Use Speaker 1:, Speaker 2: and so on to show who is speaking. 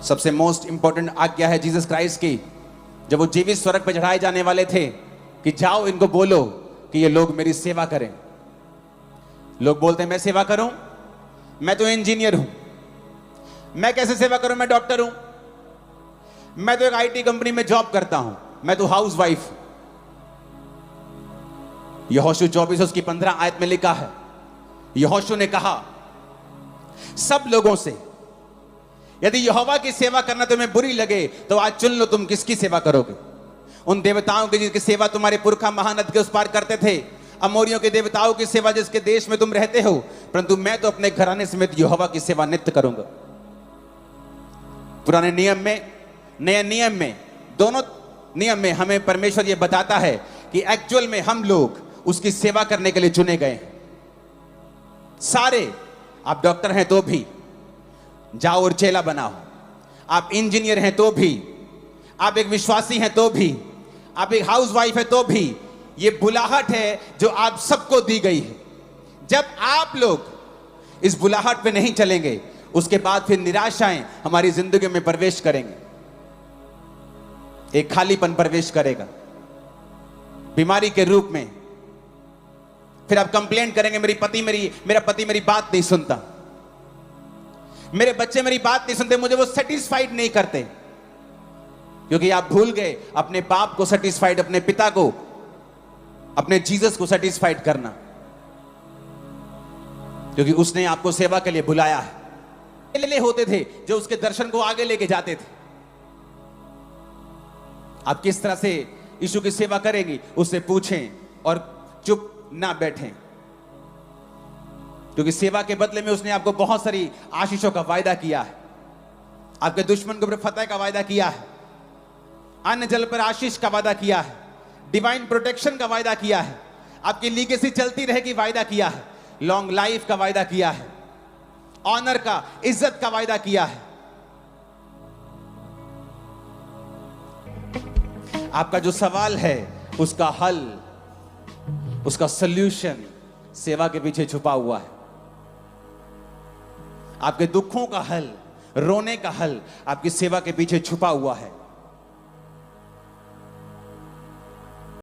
Speaker 1: सबसे most important आज्ञा है जीसस क्राइस्ट की, जब वो जीवित स्वर्ग पर चढ़ाए जाने वाले थे कि जाओ इनको बोलो कि ये लोग मेरी सेवा करें। लोग बोलते हैं मैं सेवा करूं, मैं तो इंजीनियर हूं, मैं कैसे सेवा करूं, मैं डॉक्टर हूं, मैं तो एक आईटी कंपनी में जॉब करता हूं, मैं तो हाउस वाइफ। यहोशू 24 उसकी 15 आयत में लिखा है, यहोशू ने कहा सब लोगों से, यदि यहोवा की सेवा करना तुम्हें बुरी लगे तो आज चुन लो तुम किसकी सेवा करोगे। उन देवताओं की जिसकी सेवा तुम्हारे पुरखा महानद के उस पार करते थे, अमोरियों के देवताओं की सेवा जिसके देश में तुम रहते हो, परंतु मैं तो अपने घराने समेत यहोवा की सेवा नित्य करूंगा। पुराने नियम में, नए नियम में, दोनों नियम में हमें परमेश्वर यह बताता है कि एक्चुअल में हम लोग उसकी सेवा करने के लिए चुने गए। सारे, आप डॉक्टर हैं तो भी जाओ और चेला बनाओ, आप इंजीनियर हैं तो भी, आप एक विश्वासी हैं तो भी, आप एक हाउसवाइफ है तो भी, ये बुलाहट है जो आप सबको दी गई है। जब आप लोग इस बुलाहट पे नहीं चलेंगे, उसके बाद फिर निराशाएं हमारी जिंदगी में प्रवेश करेंगे, एक खालीपन प्रवेश करेगा बीमारी के रूप में। फिर आप कंप्लेंट करेंगे मेरा पति मेरी बात नहीं सुनता, मेरे बच्चे मेरी बात नहीं सुनते, मुझे वो सेटिस्फाइड नहीं करते, क्योंकि आप भूल गए अपने बाप को सेटिस्फाइड, अपने पिता को, अपने जीसस को सेटिस्फाइड करना, क्योंकि उसने आपको सेवा के लिए बुलाया है। ले होते थे जो उसके दर्शन को आगे लेके जाते थे। आप किस तरह से यीशु की सेवा करेंगी उससे पूछें और चुप ना बैठें, क्योंकि सेवा के बदले में उसने आपको बहुत सारी आशीषों का वायदा किया है। आपके दुश्मन के ऊपर फतह का वायदा किया है, अन्न जल पर आशीष का वायदा किया है, डिवाइन प्रोटेक्शन का वायदा किया है, आपकी लीगेसी चलती रहेगी वायदा किया है, लॉन्ग लाइफ का वायदा किया है, ऑनर का, इज्जत का वायदा किया है। आपका जो सवाल है उसका हल, उसका सल्यूशन सेवा के पीछे छुपा हुआ है। आपके दुखों का हल, रोने का हल आपकी सेवा के पीछे छुपा हुआ है।